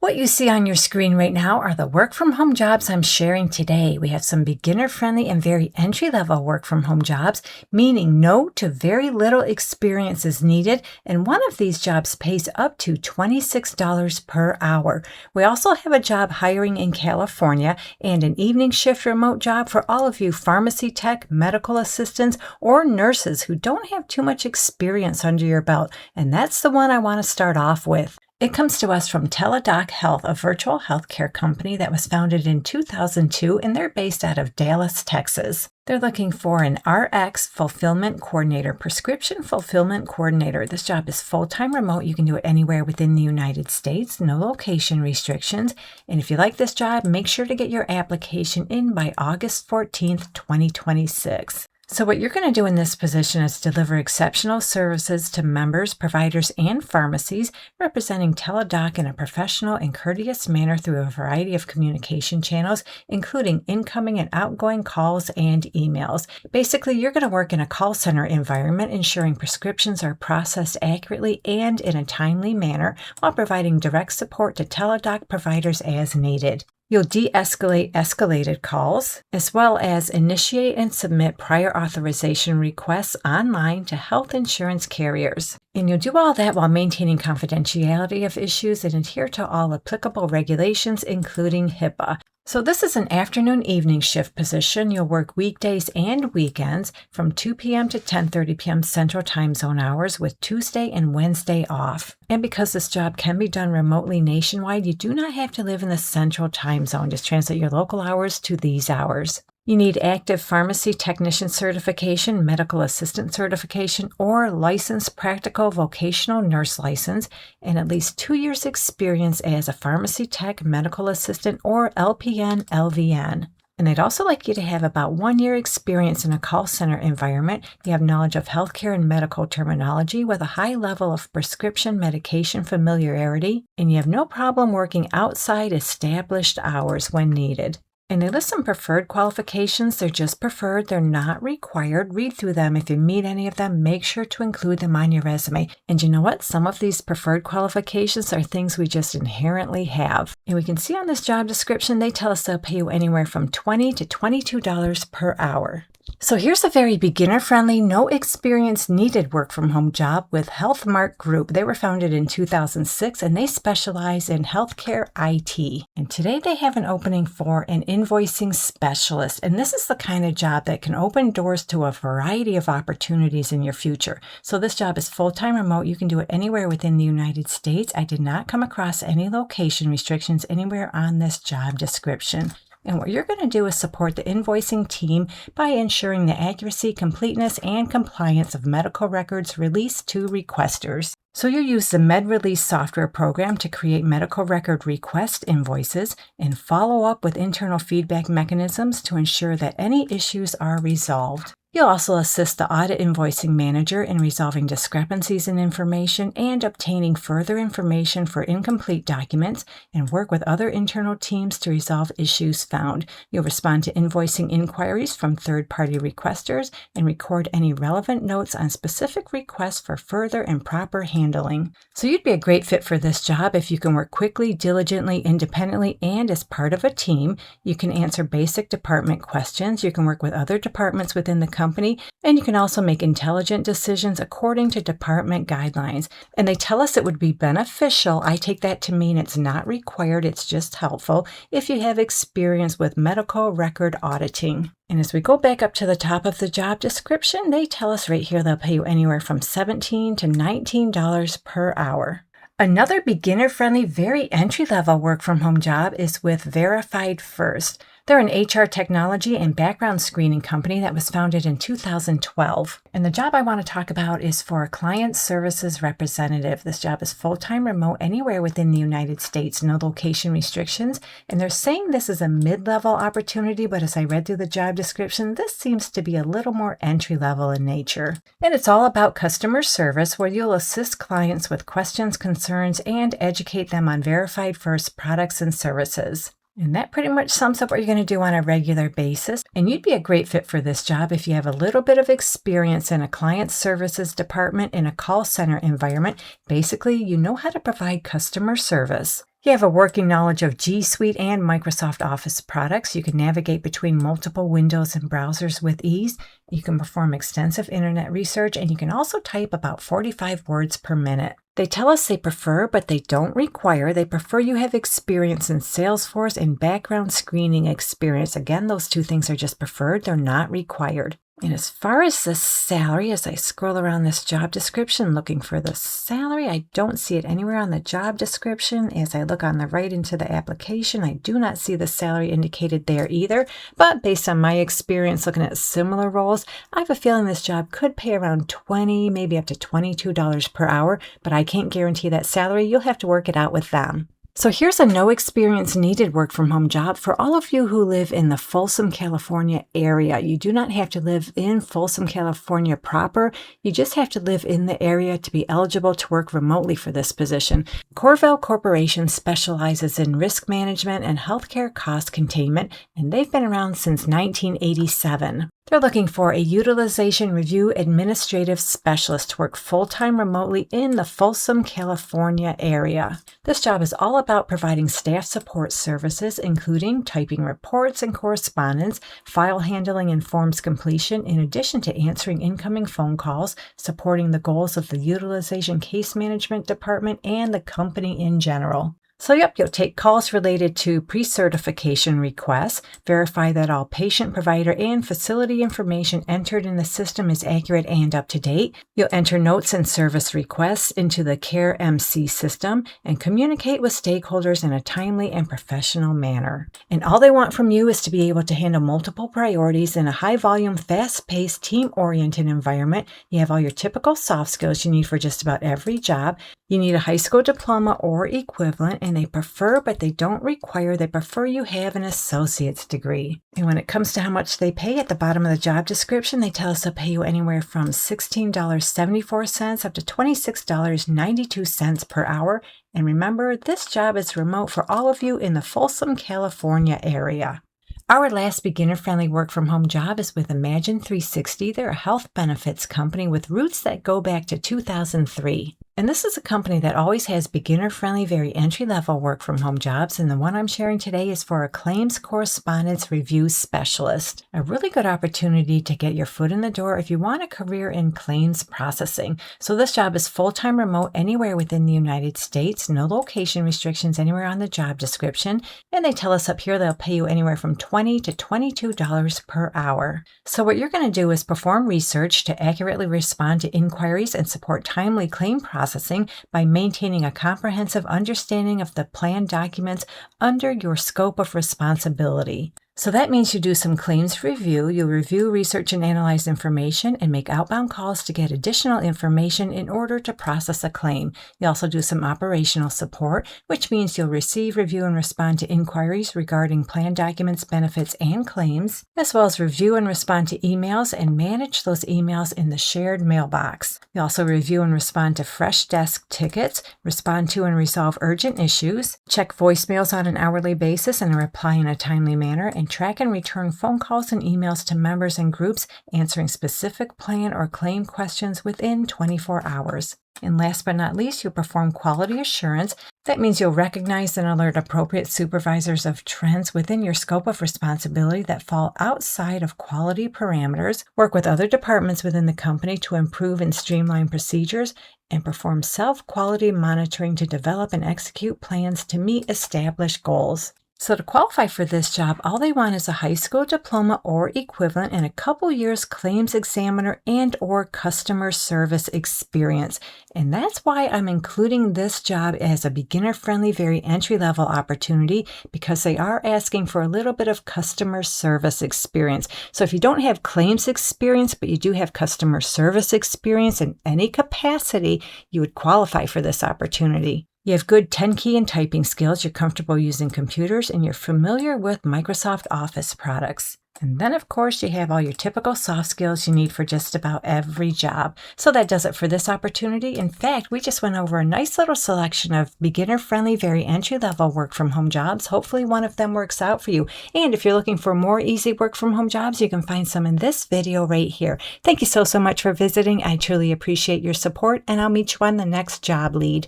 What you see on your screen right now are the work from home jobs I'm sharing today. We have some beginner friendly and very entry level work from home jobs, meaning no to very little experience is needed. And one of these jobs pays up to $26 per hour. We also have a job hiring in California and an evening shift remote job for all of you pharmacy tech, medical assistants, or nurses who don't have too much experience under your belt. And that's the one I want to start off with. It comes to us from Teladoc Health, a virtual healthcare company that was founded in 2002, and they're based out of Dallas, Texas. They're looking for an RX fulfillment coordinator, prescription fulfillment coordinator. This job is full-time remote. You can do it anywhere within the United States, no location restrictions. And if you like this job, make sure to get your application in by August 14th, 2026. So what you're going to do in this position is deliver exceptional services to members, providers, and pharmacies, representing Teladoc in a professional and courteous manner through a variety of communication channels, including incoming and outgoing calls and emails. Basically, you're going to work in a call center environment, ensuring prescriptions are processed accurately and in a timely manner, while providing direct support to Teladoc providers as needed. You'll de-escalate escalated calls, as well as initiate and submit prior authorization requests online to health insurance carriers. And you'll do all that while maintaining confidentiality of issues and adhere to all applicable regulations, including HIPAA. So this is an afternoon-evening shift position. You'll work weekdays and weekends from 2 p.m. to 10:30 p.m. Central Time Zone hours with Tuesday and Wednesday off. And because this job can be done remotely nationwide, you do not have to live in the Central Time Zone. Just translate your local hours to these hours. You need active pharmacy technician certification, medical assistant certification, or licensed practical vocational nurse license, and at least 2 years experience as a pharmacy tech, medical assistant, or LPN, LVN. And they'd also like you to have about 1 year experience in a call center environment. You have knowledge of healthcare and medical terminology with a high level of prescription medication familiarity, and you have no problem working outside established hours when needed. And they list some preferred qualifications. They're just preferred. They're not required. Read through them. If you meet any of them, make sure to include them on your resume. And you know what? Some of these preferred qualifications are things we just inherently have. And we can see on this job description, they tell us they'll pay you anywhere from $20 to $22 per hour. So here's a very beginner-friendly, no experience needed work-from-home job with HealthMark Group. They were founded in 2006 and they specialize in healthcare IT. And today they have an opening for an invoicing specialist. And this is the kind of job that can open doors to a variety of opportunities in your future. So this job is full-time remote. You can do it anywhere within the United States. I did not come across any location restrictions anywhere on this job description. And what you're going to do is support the invoicing team by ensuring the accuracy, completeness, and compliance of medical records released to requesters. So you use the MedRelease software program to create medical record request invoices and follow up with internal feedback mechanisms to ensure that any issues are resolved. You'll also assist the audit invoicing manager in resolving discrepancies in information and obtaining further information for incomplete documents, and work with other internal teams to resolve issues found. You'll respond to invoicing inquiries from third-party requesters and record any relevant notes on specific requests for further and proper handling. So you'd be a great fit for this job if you can work quickly, diligently, independently, and as part of a team. You can answer basic department questions. You can work with other departments within the company, and you can also make intelligent decisions according to department guidelines. And they tell us it would be beneficial. I take that to mean it's not required, it's just helpful if you have experience with medical record auditing. And as we go back up to the top of the job description, they tell us right here they'll pay you anywhere from $17 to $19 per hour. Another beginner-friendly, very entry-level work-from-home job is with Verified First. They're an HR technology and background screening company that was founded in 2012. And the job I want to talk about is for a client services representative. This job is full-time remote anywhere within the United States, no location restrictions. And they're saying this is a mid-level opportunity, but as I read through the job description, this seems to be a little more entry-level in nature. And it's all about customer service, where you'll assist clients with questions, concerns, and educate them on Verified First products and services. And that pretty much sums up what you're going to do on a regular basis. And you'd be a great fit for this job if you have a little bit of experience in a client services department in a call center environment. Basically, you know how to provide customer service. You have a working knowledge of G Suite and Microsoft Office products. You can navigate between multiple windows and browsers with ease. You can perform extensive internet research, and you can also type about 45 words per minute. They tell us they prefer, but they don't require. They prefer you have experience in Salesforce and background screening experience. Again, those two things are just preferred. They're not required. And as far as the salary, as I scroll around this job description looking for the salary, I don't see it anywhere on the job description. As I look on the right into the application, I do not see the salary indicated there either. But based on my experience looking at similar roles, I have a feeling this job could pay around $20, maybe up to $22 per hour, but I can't guarantee that salary. You'll have to work it out with them. So here's a no experience needed work from home job for all of you who live in the Folsom, California area. You do not have to live in Folsom, California proper. You just have to live in the area to be eligible to work remotely for this position. Corvell Corporation specializes in risk management and healthcare cost containment, and they've been around since 1987. They're looking for a utilization review administrative specialist to work full-time remotely in the Folsom, California area. This job is all about providing staff support services, including typing reports and correspondence, file handling and forms completion, in addition to answering incoming phone calls, supporting the goals of the utilization case management department and the company in general. So you'll take calls related to pre-certification requests, verify that all patient, provider, and facility information entered in the system is accurate and up to date. You'll enter notes and service requests into the CareMC system and communicate with stakeholders in a timely and professional manner. And all they want from you is to be able to handle multiple priorities in a high-volume, fast-paced, team-oriented environment. You have all your typical soft skills you need for just about every job. You need a high school diploma or equivalent, and they prefer, but they don't require, they prefer you have an associate's degree. And when it comes to how much they pay, at the bottom of the job description, they tell us they'll pay you anywhere from $16.74 up to $26.92 per hour. And remember, this job is remote for all of you in the Folsom, California area. Our last beginner-friendly work-from-home job is with Imagine 360. They're a health benefits company with roots that go back to 2003. And this is a company that always has beginner-friendly, very entry-level work-from-home jobs, and the one I'm sharing today is for a claims correspondence review specialist. A really good opportunity to get your foot in the door if you want a career in claims processing. So this job is full-time remote anywhere within the United States, no location restrictions anywhere on the job description, and they tell us up here they'll pay you anywhere from $20 to $22 per hour. So what you're going to do is perform research to accurately respond to inquiries and support timely claim processing by maintaining a comprehensive understanding of the plan documents under your scope of responsibility. So that means you do some claims review, you'll review, research, and analyze information, and make outbound calls to get additional information in order to process a claim. You also do some operational support, which means you'll receive, review, and respond to inquiries regarding plan documents, benefits, and claims, as well as review and respond to emails and manage those emails in the shared mailbox. You also review and respond to fresh desk tickets, respond to and resolve urgent issues, check voicemails on an hourly basis and reply in a timely manner, and track and return phone calls and emails to members and groups, answering specific plan or claim questions within 24 hours. And last but not least, you'll perform quality assurance. That means you'll recognize and alert appropriate supervisors of trends within your scope of responsibility that fall outside of quality parameters, work with other departments within the company to improve and streamline procedures, and perform self-quality monitoring to develop and execute plans to meet established goals. So to qualify for this job, all they want is a high school diploma or equivalent and a couple years claims examiner and or customer service experience. And that's why I'm including this job as a beginner-friendly, very entry-level opportunity, because they are asking for a little bit of customer service experience. So if you don't have claims experience, but you do have customer service experience in any capacity, you would qualify for this opportunity. You have good 10-key and typing skills, you're comfortable using computers, and you're familiar with Microsoft Office products. And then, of course, you have all your typical soft skills you need for just about every job. So that does it for this opportunity. In fact, we just went over a nice little selection of beginner-friendly, very entry-level work-from-home jobs. Hopefully one of them works out for you. And if you're looking for more easy work-from-home jobs, you can find some in this video right here. Thank you so much for visiting. I truly appreciate your support, and I'll meet you on the next job lead.